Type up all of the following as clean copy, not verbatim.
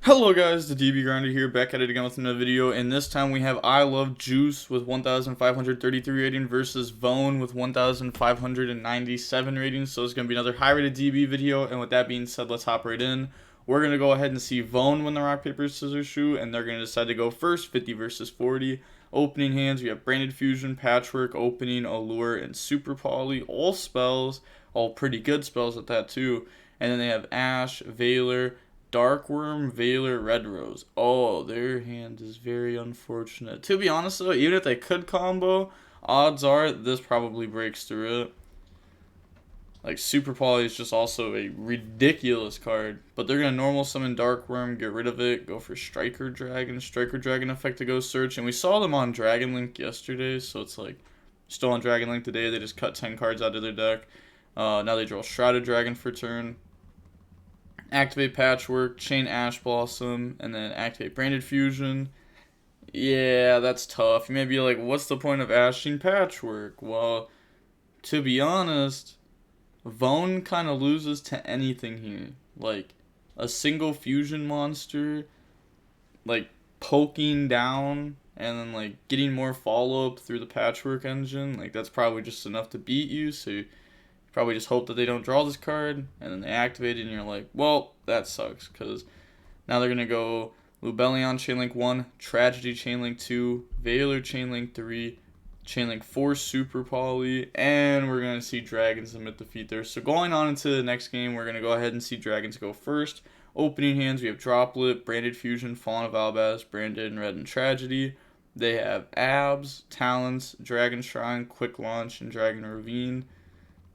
Hello guys, the DB Grinder here, back at it again with another video, and this time we have I Love Juice with 1,533 rating versus Vone with 1,597 ratings, so it's going to be another high rated DB video, and with that being said, let's hop right in. We're going to go ahead and see Vone win the rock, paper, scissors, shoot, and they're going to decide to go first, 50 versus 40. Opening hands, we have Branded Fusion, Patchwork, Opening, Allure, and Super Poly, all spells, all pretty good spells at that too, and then they have Ash, Veiler, Darkworm, Veiler, Red Rose. Oh, their hand is very unfortunate. To be honest though, even if they could combo, odds are this probably breaks through it. Like, Super Poly is just also a ridiculous card. But they're going to normal summon Darkworm, get rid of it, go for Striker Dragon. Striker Dragon effect to go search. And we saw them on Dragon Link yesterday, so it's like, still on Dragon Link today, they just cut 10 cards out of their deck. Now they draw Shrouded Dragon for turn. Activate Patchwork, Chain Ash Blossom, and then activate Branded Fusion. Yeah, that's tough. You may be like, what's the point of ashing Patchwork? Well, to be honest, Vone kind of loses to anything here. Like, a single fusion monster, like, poking down, and then, like, getting more follow-up through the Patchwork engine. Like, that's probably just enough to beat you, so probably just hope that they don't draw this card, and then they activate it, and you're like, well, that sucks, because now they're going to go Lubellion Chainlink 1, Tragedy Chainlink 2, Veiler Chainlink 3, Chainlink 4 Super Poly, and we're going to see Dragons submit defeat there. So going on into the next game, we're going to go ahead and see Dragons go first. Opening hands, we have Droplet, Branded Fusion, Fallen of Albaz, Branded and Red and Tragedy. They have Abs, Talents, Dragon Shrine, Quick Launch, and Dragon Ravine.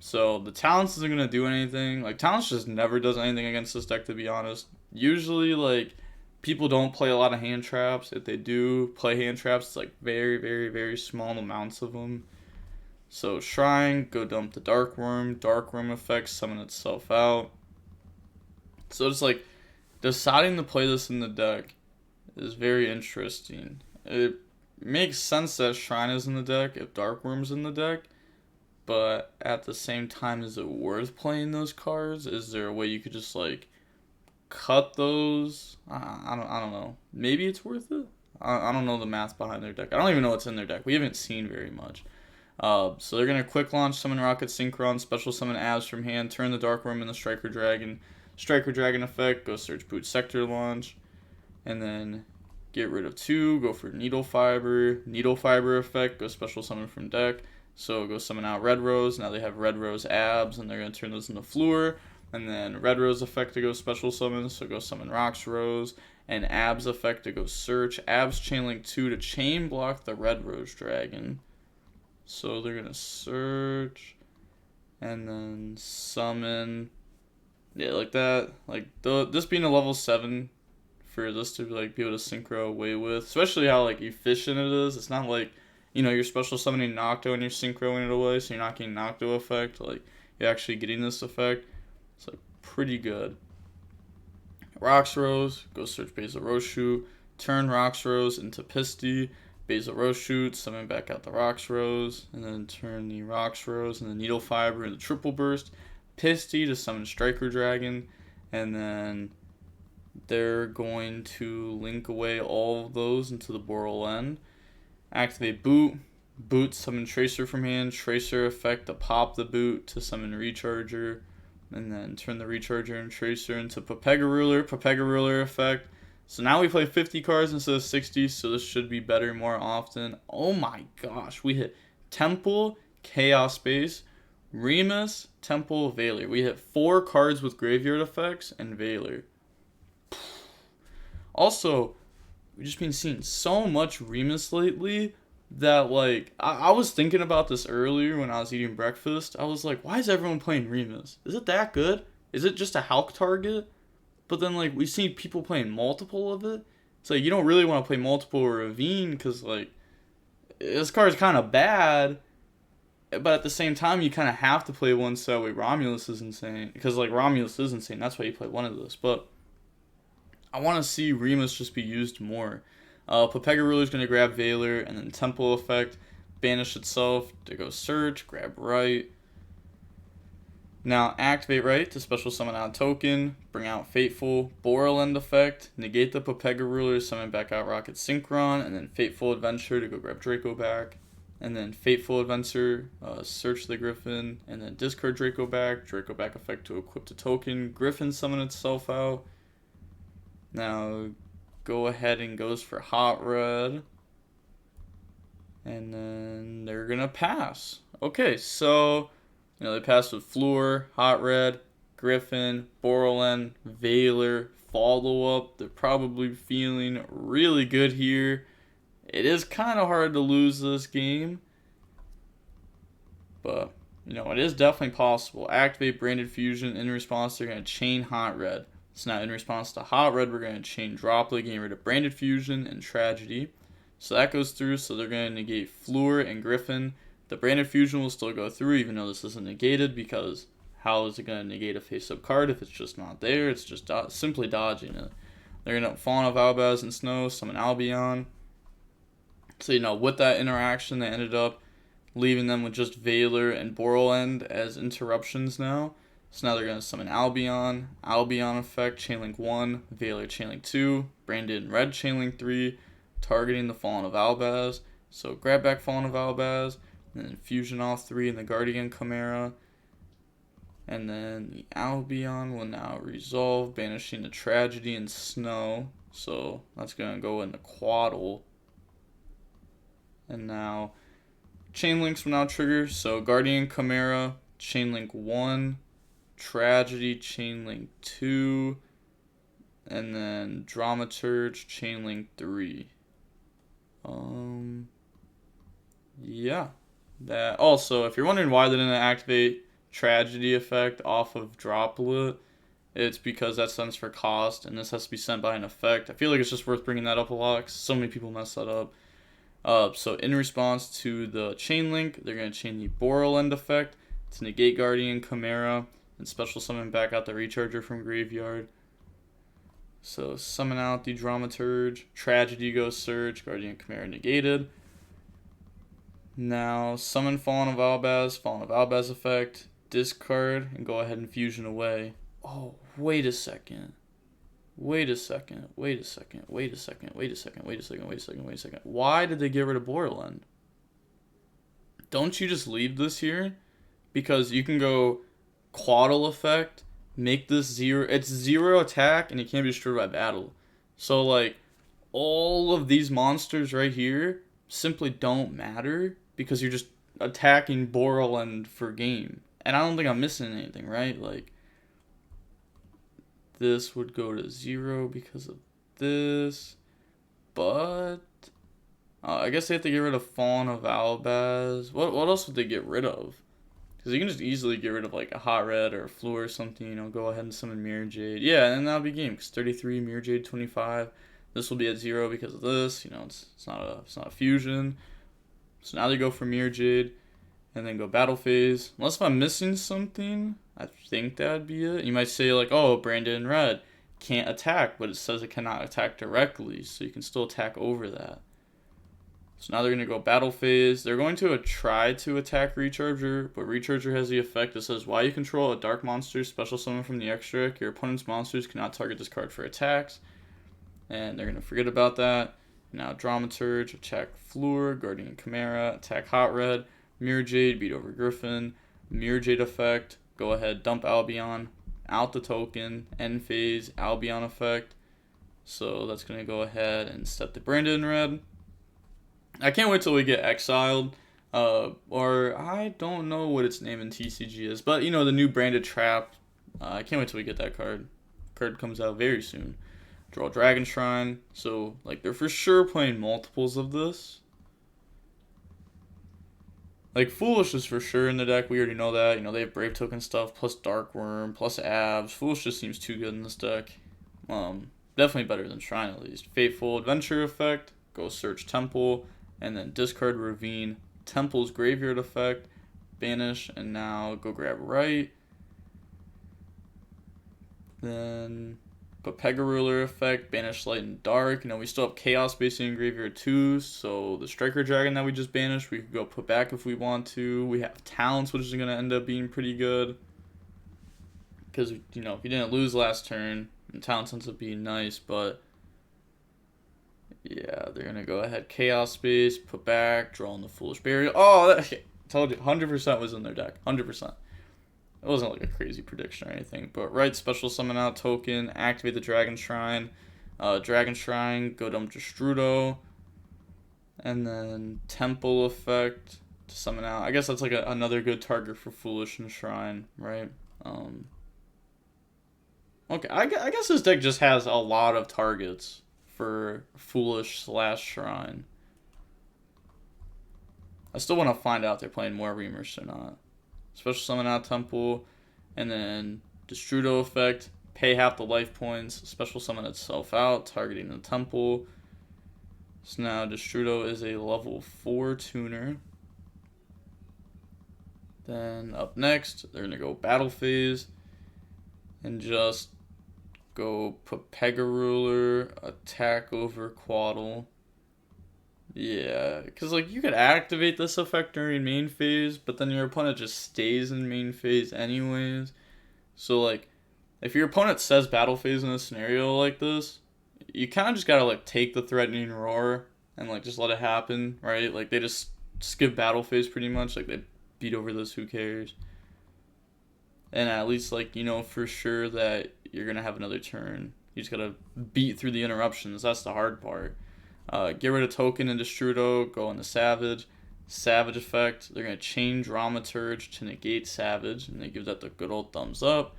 So the Talents isn't going to do anything. Like, Talents just never does anything against this deck, to be honest. Usually, like, people don't play a lot of hand traps. If they do play hand traps, it's like very, very, very small amounts of them. So Shrine, go dump the Darkworm. Darkworm effects summon itself out. So it's like, deciding to play this in the deck is very interesting. It makes sense that Shrine is in the deck if Darkworm's in the deck. But at the same time, is it worth playing those cards? Is there a way you could just, like, cut those? I don't know. Maybe it's worth it? I don't know the math behind their deck. I don't even know what's in their deck. We haven't seen very much. So they're going to quick launch, summon Rocket Synchron, special summon Abs from hand, turn the Darkworm into Striker Dragon. Striker Dragon effect, go search Boot Sector launch. And then get rid of 2, go for Needle Fiber. Needle Fiber effect, go special summon from deck. So go summon out Red Rose. Now they have Red Rose Abs, and they're going to turn those into Fleur. And then Red Rose effect to go special summon, so go summon Rocks Rose. And Abs effect to go search. Abs Chainlink 2 to chain block the Red Rose Dragon. So they're going to search. And then summon. Yeah, like that. Like, this being a level 7, for this to like be able to synchro away with. Especially how, like, efficient it is. It's not like, you know, you're special summoning Nocto and you're synchroing it away, so you're not getting Nocto effect. Like, you're actually getting this effect. It's, like, pretty good. Rocks Rose, go search Basil Roshoot, turn Rocks Rose into Pisty, Basil Roshoot, summon back out the Rocks Rose, and then turn the Rocks Rose and the Needle Fiber into Triple Burst, Pisty to summon Striker Dragon, and then they're going to link away all of those into the Boral End. Activate Boot. Boot, summon Tracer from hand. Tracer effect to pop the Boot to summon Recharger. And then turn the Recharger and Tracer into Pepega Ruler. Pepega Ruler effect. So now we play 50 cards instead of 60, so this should be better more often. Oh my gosh. We hit Temple, Chaos Space, Remus, Temple, Veiler. We hit 4 cards with graveyard effects and Veiler. Also, we've just been seeing so much Remus lately that, like, I was thinking about this earlier when I was eating breakfast. I was like, why is everyone playing Remus? Is it that good? Is it just a Hulk target? But then, like, we see people playing multiple of it. It's like, you don't really want to play multiple Ravine because, like, this card's kind of bad. But at the same time, you kind of have to play one so that way Romulus is insane. Because, like, Romulus is insane. That's why you play one of this. But I want to see Remus just be used more. Pepega Ruler is going to grab Veiler, and then Temple effect, banish itself to go search, grab right. Now activate right to special summon out a token, bring out Fateful, Boral End effect, negate the Popega Ruler, summon back out Rocket Synchron, and then Fateful Adventure to go grab Draco back. And then Fateful Adventure, search the Griffin, and then discard Draco back effect to equip the token, Griffin summon itself out. Now go ahead and goes for Hot Red. And then they're gonna pass. Okay, so they passed with Floor, Hot Red, Griffin, Borland, Valor, follow up. They're probably feeling really good here. It is kind of hard to lose this game, but it is definitely possible. Activate Branded Fusion. In response, they're going to chain Hot Red. So now in response to Hot Red, we're going to chain Droplet, getting rid of Branded Fusion and Tragedy. So that goes through, so they're going to negate Floor and Griffin. The Branded Fusion will still go through, even though this isn't negated, because how is it going to negate a face-up card if it's just not there? It's just simply dodging it. They're going to Fawn of Albaz and Snow, summon Albion. So, with that interaction, they ended up leaving them with just Valor and Boral End as interruptions now. So now they're going to summon Albion effect, Chainlink 1, Valor Chainlink 2, Branded in Red Chainlink 3, targeting the Fallen of Albaz. So grab back Fallen of Albaz, and then Fusion off 3 in the Guardian Chimera. And then the Albion will now resolve, banishing the Tragedy and Snow. So that's going to go in the Quaddle. And now Chainlinks will now trigger. So Guardian Chimera, Chainlink 1, Tragedy, Chainlink 2, and then Dramaturge, Chainlink 3. Yeah. That also, if you're wondering why they didn't activate Tragedy effect off of Droplet, it's because that stands for cost, and this has to be sent by an effect. I feel like it's just worth bringing that up a lot, because so many people mess that up. So in response to the chain link, they're going to chain the Boral End effect to negate Guardian Chimera and special summon back out the Recharger from Graveyard. So summon out the Dramaturge, Tragedy goes Surge, Guardian Chimera negated. Now summon Fallen of Albaz effect, discard, and go ahead and fusion away. Oh, wait a second. Why did they get rid of Borland? Don't you just leave this here? Because you can go Quaddle effect, make this 0. It's 0 attack, and it can't be destroyed by battle. So, like, all of these monsters right here simply don't matter because you're just attacking Borland for game. And I don't think I'm missing anything, right? Like, this would go to 0 because of this, but I guess they have to get rid of Fawn of Albaz. What else would they get rid of? Because you can just easily get rid of like a Hot Red or a Flu or something. Go ahead and summon Mirror Jade. Yeah, and then that'll be game. Because 33, Mirror Jade 25. This will be at 0 because of this. It's not a fusion. So now they go for Mirror Jade, and then go battle phase. Unless if I'm missing something, I think that'd be it. You might say like, oh, Branded in Red can't attack, but it says it cannot attack directly, so you can still attack over that. So now they're going to go battle phase. They're going to try to attack Recharger, but Recharger has the effect that says, while you control a dark monster special summon from the extra deck, your opponent's monsters cannot target this card for attacks. And they're going to forget about that. Now Dramaturge, attack Floor, Guardian Chimera, attack Hot Red, Mirror Jade, beat over Griffin, Mirror Jade effect, go ahead, dump Albion, out the token, end phase, Albion effect. So that's going to go ahead and set the Branded in Red. I can't wait till we get exiled, or I don't know what its name in TCG is, but the new Branded Trap, I can't wait till we get that card. Card comes out very soon. Draw Dragon Shrine, so like they're for sure playing multiples of this. Like Foolish is for sure in the deck, we already know that. They have Brave Token stuff, plus Dark Worm, plus Abs. Foolish just seems too good in this deck. Definitely better than Shrine at least. Fateful Adventure effect, go search Temple, and then discard Ravine. Temple's Graveyard effect, banish, and now go grab Right. Then Popega Ruler effect, banish Light and Dark. We still have Chaos basically in Graveyard too, so the Striker Dragon that we just banished, we could go put back if we want to. We have Talents, which is going to end up being pretty good. because, you know, if you didn't lose last turn, and Talents ends up being nice, but yeah, they're going to go ahead, Chaos Space, put back, draw on the Foolish Burial. Oh, that, told you, 100% was in their deck, 100%. It wasn't like a crazy prediction or anything, but right, special summon out token, activate the Dragon Shrine, go dump Destrudo, and then Temple effect to summon out. I guess that's like another good target for Foolish and Shrine, right? Okay, I guess this deck just has a lot of targets for Foolish / Shrine. I still want to find out if they're playing more Reamers or not. Special summon out Temple, and then Destrudo effect, pay half the life points, special summon itself out, targeting the Temple. So now Destrudo is a level 4 tuner. Then up next, they're going to go Battle Phase, and just go put Pegaruler, attack over Quaddle. Yeah, because like you could activate this effect during main phase, but then your opponent just stays in main phase anyways. So like, if your opponent says battle phase in a scenario like this, you kind of just gotta like take the threatening roar and like just let it happen, right? Like they just skip battle phase pretty much, like they beat over this, who cares? And at least like, you know for sure that you're gonna have another turn. You just gotta beat through the interruptions, that's the hard part. Get rid of token and Destrudo, go into Savage. Savage effect, they're going to chain Dramaturge to negate Savage, and they give that the good old thumbs up.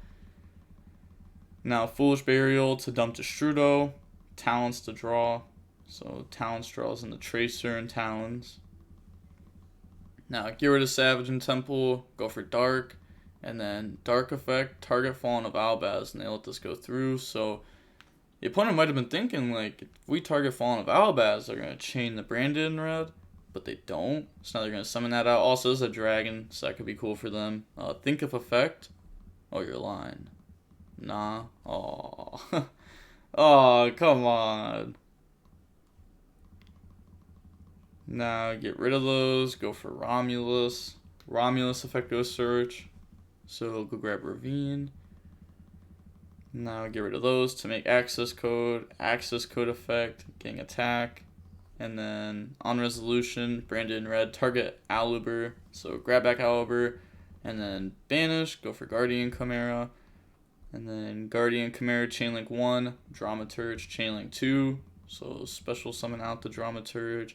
Now Foolish Burial to dump Destrudo, Talents to draw. So Talents draws into Tracer and Talons. Now get rid of Savage and Temple, go for Dark, and then Dark effect, target Fallen of Albaz, and they let this go through, so the opponent might have been thinking, like, if we target Fallen of Albaz, they're going to chain the Branded in red, but they don't. So now they're going to summon that out. Also, this is a dragon, so that could be cool for them. Think of effect. Oh, you're lying. Nah. Oh. Oh, come on. Now, get rid of those. Go for Romulus. Romulus effect goes search. So, go grab Ravine. Now get rid of those to make access code effect, getting attack, and then on resolution, Branded in red, target Aluber, so grab back Aluber, and then banish, go for Guardian Chimera, and then Guardian Chimera Chainlink 1, Dramaturge Chainlink 2, so special summon out the Dramaturge.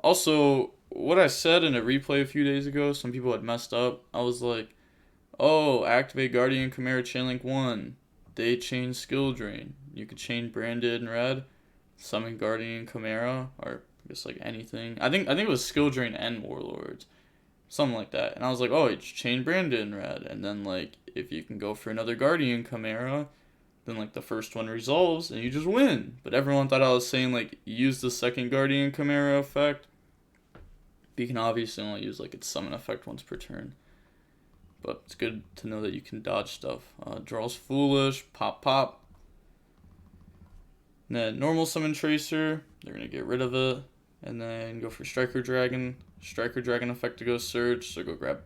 Also, what I said in a replay a few days ago, some people had messed up. I was like, oh, activate Guardian Chimera Chainlink 1. They chain Skill Drain. You could chain Branded in red, summon Guardian Chimera, or just like anything. I think it was Skill Drain and Warlords, something like that. And I was like, oh, it's chain Branded in red, and then like if you can go for another Guardian Chimera, then like the first one resolves and you just win. But everyone thought I was saying like use the second Guardian Chimera effect. But you can obviously only use like its summon effect once per turn. But it's good to know that you can dodge stuff. Draws Foolish, pop. And then normal summon Tracer, they're going to get rid of it. And then go for Striker Dragon. Striker Dragon effect to go search, so go grab...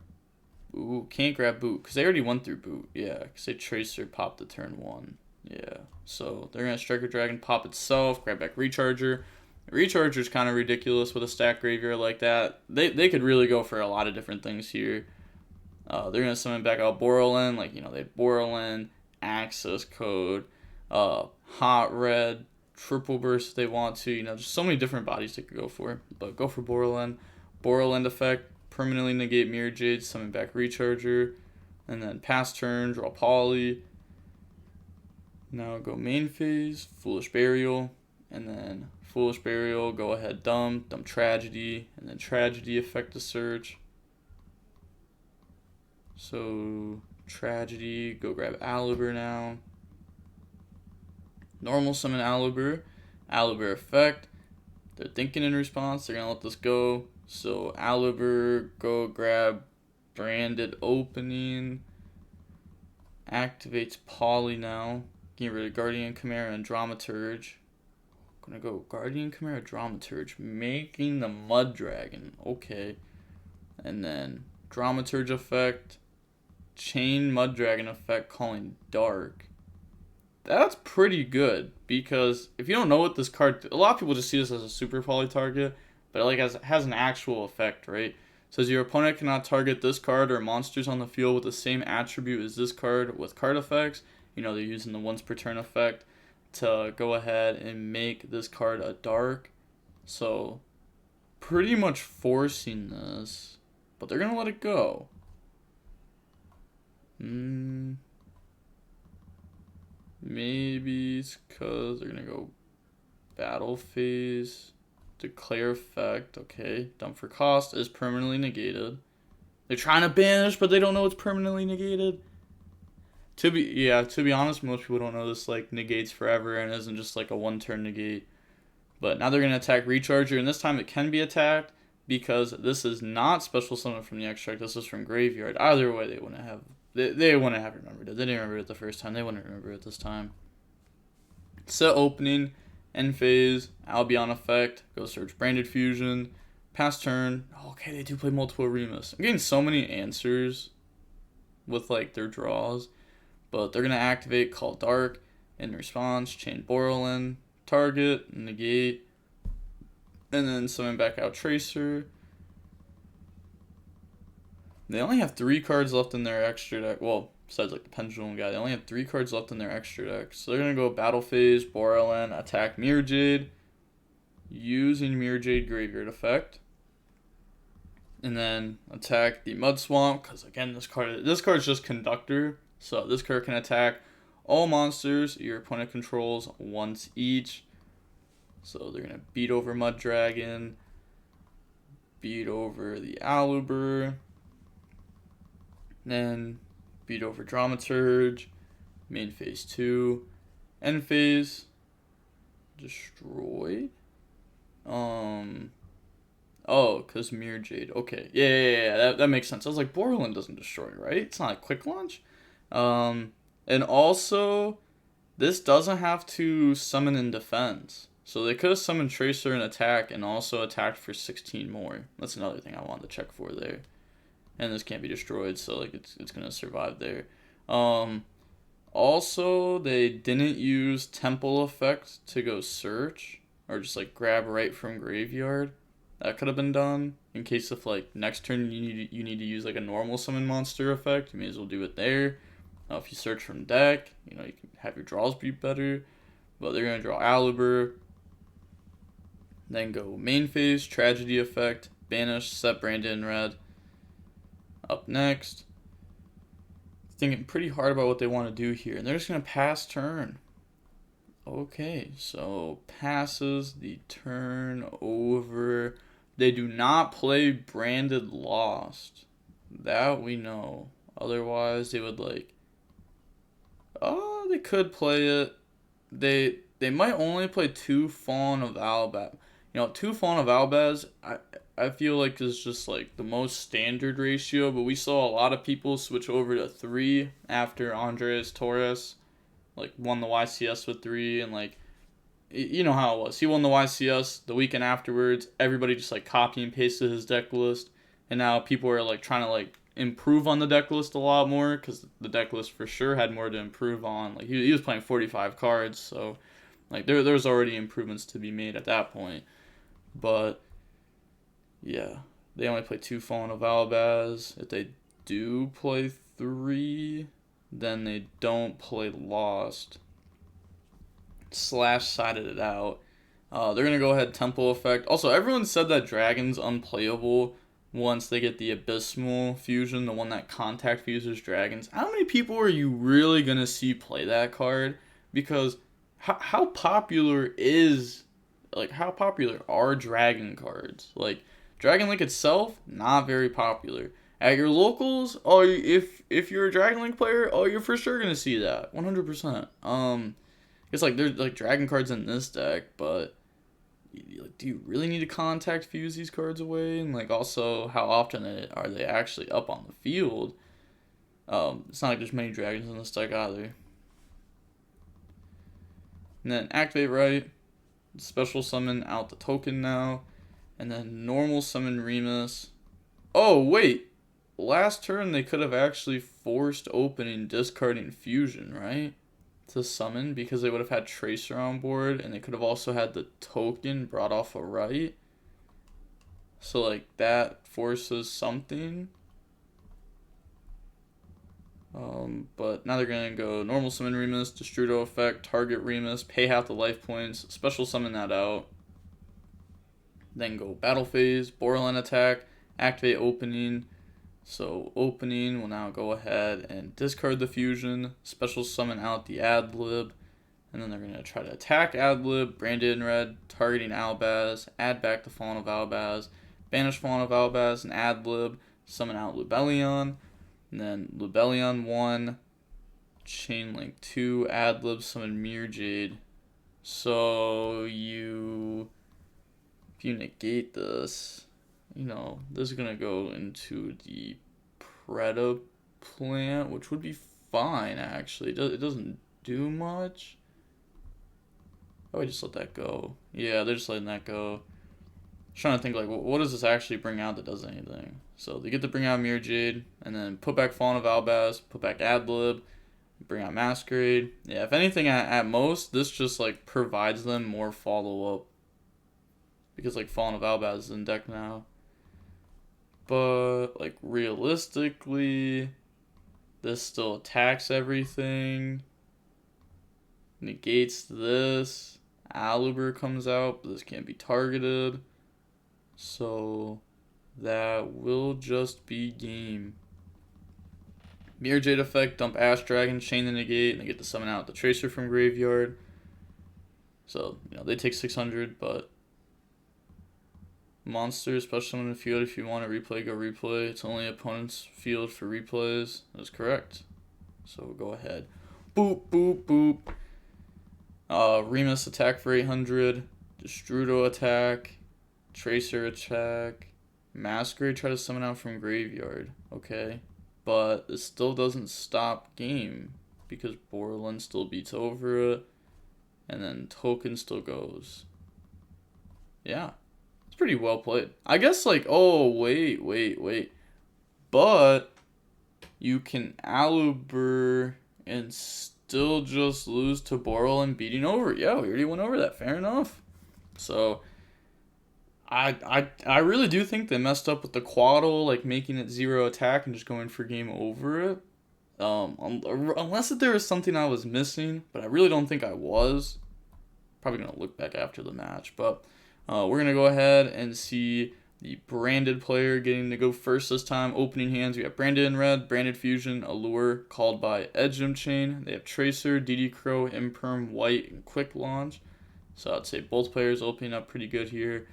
Ooh, can't grab Boot, because they already went through Boot. Yeah, because they Tracer popped the turn 1. Yeah, so they're going to Striker Dragon, pop itself, grab back Recharger. Recharger's kind of ridiculous with a stack graveyard like that. They could really go for a lot of different things here. They're going to summon back out Borrelin, like, you know, they have Borrelin, Access Code, Hot Red, Triple Burst if they want to, you know, just so many different bodies they could go for. But go for Borrelin. Borrelin effect, permanently negate Mirror Jade, summon back Recharger, and then pass turn, draw Poly. Now go main phase, Foolish Burial, and then Foolish Burial, go ahead, dump Tragedy, and then Tragedy effect to search. So, Tragedy, go grab Aluber now. Normal summon Aluber. Aluber effect. They're thinking in response, they're going to let this go. So, Aluber, go grab Branded Opening. Activates Poly now. Getting rid of Guardian Chimera and Dramaturge. Gonna go Guardian Chimera, Dramaturge. Making the Mud Dragon. Okay. And then Dramaturge effect. chain mud dragon effect calling dark. That's pretty good, because if you don't know what this card, a lot of people just see this as a super poly target, but it like has an actual effect, right? Says your opponent cannot target this card or monsters on the field with the same attribute as this card with card effects. You know, they're using the once per turn effect to go ahead and make this card a dark. So pretty much forcing this, but they're gonna let it go. Maybe it's because they're gonna go battle phase, declare effect. Okay, dump for cost is permanently negated. They're trying to banish, but they don't know it's permanently negated. To be honest, most people don't know this like negates forever and isn't just like a one turn negate. But now they're gonna attack Recharger, and this time it can be attacked because this is not special summon from the extract. This is from graveyard. Either way, they wouldn't have. They wouldn't have remembered it. They didn't remember it the first time. They wouldn't remember it this time. Set opening, end phase, Albion effect, go search Branded Fusion, pass turn. Okay, they do play multiple Remus. I'm getting so many answers with like their draws, but they're gonna activate Call Dark in response, chain Borrelin, target, negate, and then summon back out Tracer. They only have 3 cards left in their extra deck. Well, besides like the Pendulum guy, they only have 3 cards left in their extra deck. So they're going to go Battle Phase, Borrelin, attack Mirror Jade, using Mirror Jade Graveyard effect. And then attack the Mud Swamp, because again, this card is just Conductor. So this card can attack all monsters your opponent controls once each. So they're going to beat over Mud Dragon, beat over the Aluber, then beat over Dramaturge, main phase 2, end phase, destroyed. Oh, because Mirror Jade. Okay, yeah, that makes sense. I was like, Borderland doesn't destroy, right? It's not a quick launch. And also, this doesn't have to summon in defense. So they could have summoned Tracer in attack and also attacked for 16 more. That's another thing I wanted to check for there. And this can't be destroyed, so like it's gonna survive there. Also, they didn't use Temple effect to go search or just like grab right from graveyard. That could have been done in case if like next turn you need to use like a normal summon monster effect. You may as well do it there. If you search from deck, you know you can have your draws be better. But they're gonna draw Aluber. Then go main phase, Tragedy effect, banish, set Brandon in red. Up next, thinking pretty hard about what they want to do here, and they're just going to pass turn. Okay, so passes the turn over. They do not play Branded Lost. That we know. Otherwise, they would like... Oh, they could play it. They might only play 2 Fallen of Albaz. You know, 2 Fallen of Albaz, I feel like is just like the most standard ratio, but we saw a lot of people switch over to 3 after Andres Torres like won the YCS with 3, and like you know how it was. He won the YCS the weekend afterwards. Everybody just like copy and pasted his deck list, and now people are like trying to like improve on the deck list a lot more because the deck list for sure had more to improve on. Like he was playing 45 cards, so like there's already improvements to be made at that point, but. Yeah, they only play 2 Fallen of Albaz. If they do play 3, then they don't play Lost. Slash-sided it out. They're going to go ahead Temple effect. Also, everyone said that Dragon's unplayable once they get the Abysmal Fusion, the one that contact fuses Dragons. How many people are you really going to see play that card? Because how popular is... Like, how popular are Dragon cards? Like... Dragon Link itself, not very popular. At your locals, if you're a Dragon Link player, you're for sure gonna see that, 100%. It's like there's like Dragon cards in this deck, but do you really need to contact fuse these cards away? And like also, how often are they actually up on the field? It's not like there's many dragons in this deck either. And then activate right, special summon out the token now. And then normal summon Remus. Oh, wait. last turn they could have actually forced opening, discarding fusion, right? To summon, because they would have had Tracer on board, and they could have also had the token brought off a right. So like that forces something. But now they're gonna go normal summon Remus, Destrudo effect, target Remus, pay half the life points, special summon that out. Then go battle phase, Borderline attack, activate opening. So opening will now go ahead and discard the fusion, special summon out the Adlib, and then they're gonna try to attack Adlib, branded in red, targeting Albaz, add back the Fallen of Albaz, banish Fallen of Albaz and Adlib, summon out Lubellion. And then Lubellion 1, Chainlink 2, Adlib, summon Mirjade. So if you negate this, you know, this is going to go into the Preda plant, which would be fine, actually. It doesn't do much. Oh, I just let that go. Yeah, they're just letting that go. Trying to think, like, what does this actually bring out that does anything? So they get to bring out Mirjade, and then put back Fallen of Albaz, put back Adlib, bring out Masquerade. Yeah, if anything, at most, this just, like, provides them more follow-up. Because, like, Fallen of Albaz is in deck now. But, like, realistically, this still attacks everything. Negates this. Aluber comes out, but this can't be targeted. So that will just be game. Mirjade effect, dump Ash Dragon, chain the negate, and they get to summon out the Tracer from graveyard. So, you know, they take 600, but monster, special summon in the field. If you want to replay, go replay. It's only opponent's field for replays. That's correct. So we'll go ahead. Boop, boop, boop. Remus attack for 800. Destrudo attack. Tracer attack. Masquerade try to summon out from graveyard. Okay. But it still doesn't stop game. Because Borderline still beats over it. And then token still goes. Yeah. It's pretty well played. I guess like, oh, wait. But you can Aluber and still just lose to Borderline beating over it. Yeah, we already went over that. Fair enough. So I really do think they messed up with the Quaddle, like making it 0 attack and just going for game over it. Unless there was something I was missing, but I really don't think I was. Probably gonna look back after the match, but we're gonna go ahead and see the branded player getting to go first this time. Opening hands, we have Branded in red, Branded Fusion, Allure, called by Edgem Chain. They have Tracer, dotKuro, Imperm, White, and Quick Launch. So I'd say both players opening up pretty good here.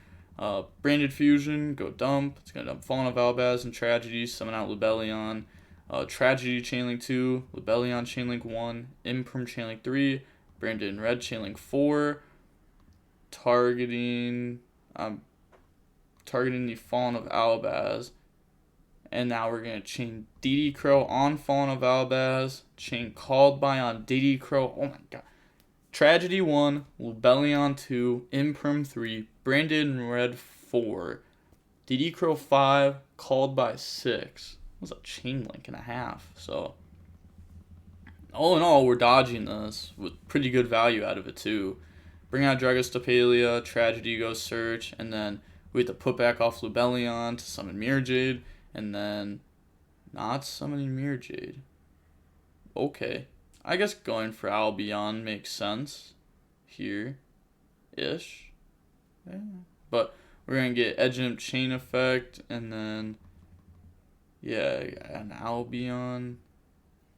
Branded Fusion, go dump. It's going to dump Fallen of Albaz and Tragedy, summon out Lubellion. Tragedy, Chainlink 2, Lubellion, Chainlink 1, Imperm, Chainlink 3, Branded in red, Chainlink 4. Targeting the Fallen of Albaz. And now we're going to chain dotKuro on Fallen of Albaz. Chain called by on dotKuro. Oh my god. Tragedy 1, Lubellion 2, Imperm 3, Branded in red 4, dotKuro 5, called by 6. That was a chain link and a half. So, all in all, we're dodging this with pretty good value out of it too. Bring out Dragostapelia, Tragedy goes search, and then we have to put back off Lubellion to summon Mirjade, and then not summoning Mirjade. Okay. I guess going for Albion makes sense here, ish. Yeah. But we're going to get Edgem Chain effect, and then, yeah, an Albion.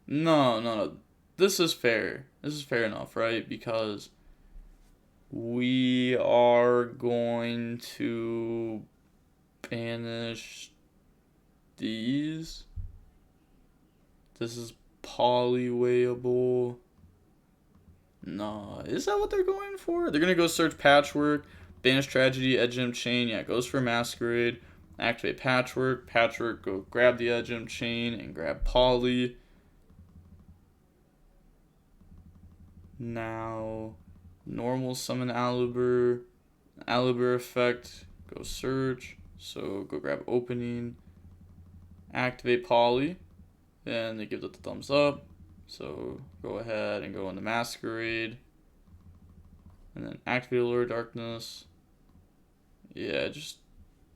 No. This is fair. This is fair enough, right? Because we are going to banish these. This is polyweighable. No, is that what they're going for? They're going to go search Patchwork, banish Tragedy, Edgem Chain. Yeah, it goes for Masquerade. Activate Patchwork. Patchwork, go grab the Edgem Chain and grab Poly. Now, normal summon Aluber. Aluber effect, go search. So go grab opening. activate Poly, and it gives it the thumbs up. So go ahead and go into Masquerade, and then activate Allure Darkness. Yeah,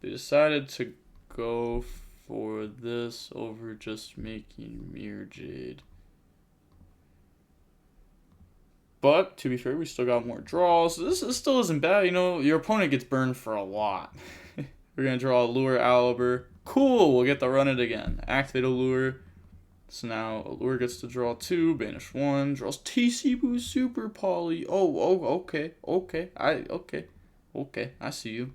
they decided to go for this over just making Mirror Jade. But to be fair, we still got more draws. So this still isn't bad. You know, your opponent gets burned for a lot. We're gonna draw Allure Aliber. Cool, we'll get to run it again. Activate Allure. So now Allure gets to draw 2, banish 1, draws TC Super Poly. Okay, I see you.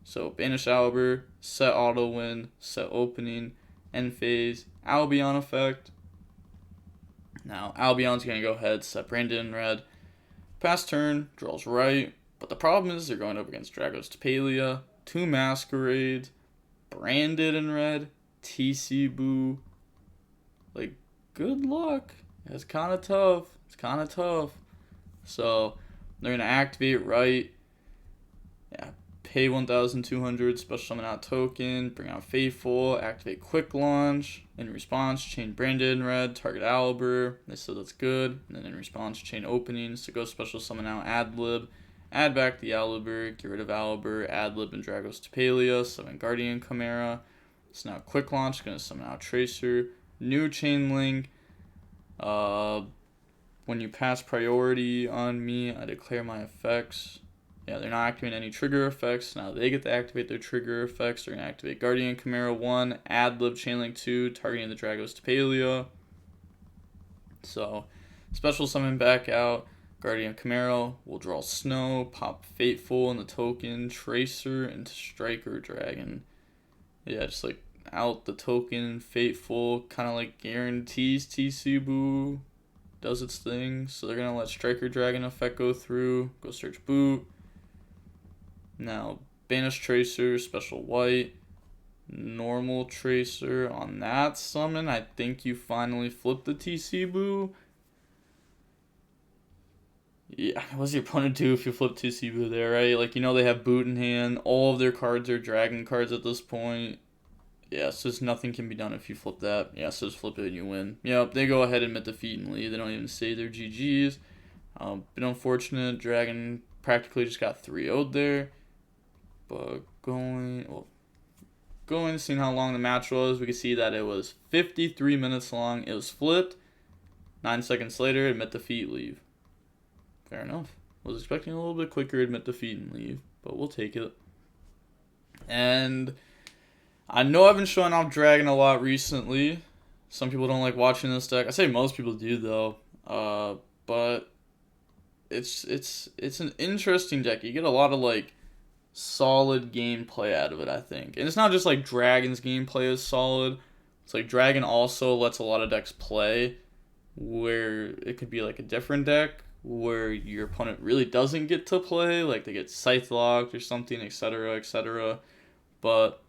So banish Aliber, set auto win, set opening, end phase, Albion effect. Now Albion's gonna go ahead, set Branded in red. Pass turn, draws right, but the problem is they're going up against Dragos Tapalia, 2 Masquerades, Branded in red, TC Boo. Like, good luck. It's kind of tough. So they're gonna activate right. Yeah, pay 1,200, special summon out token, bring out Faithful, activate Quick Launch. In response, chain Branded in red, target Aliber. They said that's good. And then in response, chain Opening. So go special summon out Adlib, add back the Aliber, get rid of Aliber, Adlib and Dragos Tapalia, summon Guardian Chimera. So now Quick Launch, gonna summon out Tracer. New chain link. When you pass priority on me, I declare my effects. Yeah, they're not activating any trigger effects. Now they get to activate their trigger effects. They're going to activate Guardian Chimera 1, Adlib Chainlink 2, targeting the Dragos Tapalia. So, special summon back out. Guardian Chimera will draw Snow, pop Fateful in the token, Tracer into Striker Dragon. Yeah, just like out the token, Fateful, kind of like guarantees TC Boo does its thing. So they're going to let Striker Dragon effect go through, go search boot. Now, banish Tracer, special white, normal Tracer on that summon. I think you finally flip the TC Boo. Yeah, what's your opponent do if you flip TC Boo there, right? Like, you know they have boot in hand. All of their cards are dragon cards at this point. Yeah, so just nothing can be done if you flip that. Yeah, so just flip it and you win. Yep, they go ahead and admit defeat and leave. They don't even say their GGs. Been unfortunate. Dragon practically just got 3-0'd there. But going, seeing how long the match was, we can see that it was 53 minutes long. It was flipped. 9 seconds later, admit defeat, leave. Fair enough. Was expecting a little bit quicker admit defeat and leave, but we'll take it. And I know I've been showing off Dragon a lot recently. Some people don't like watching this deck. I say most people do though. But it's an interesting deck. You get a lot of like solid gameplay out of it, I think. And it's not just like Dragon's gameplay is solid. It's like Dragon also lets a lot of decks play where it could be like a different deck where your opponent really doesn't get to play, like they get scythe locked or something, etc., etc. But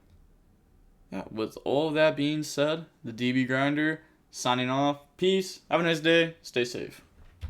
yeah, with all of that being said, the DB Grinder signing off. Peace. Have a nice day. Stay safe.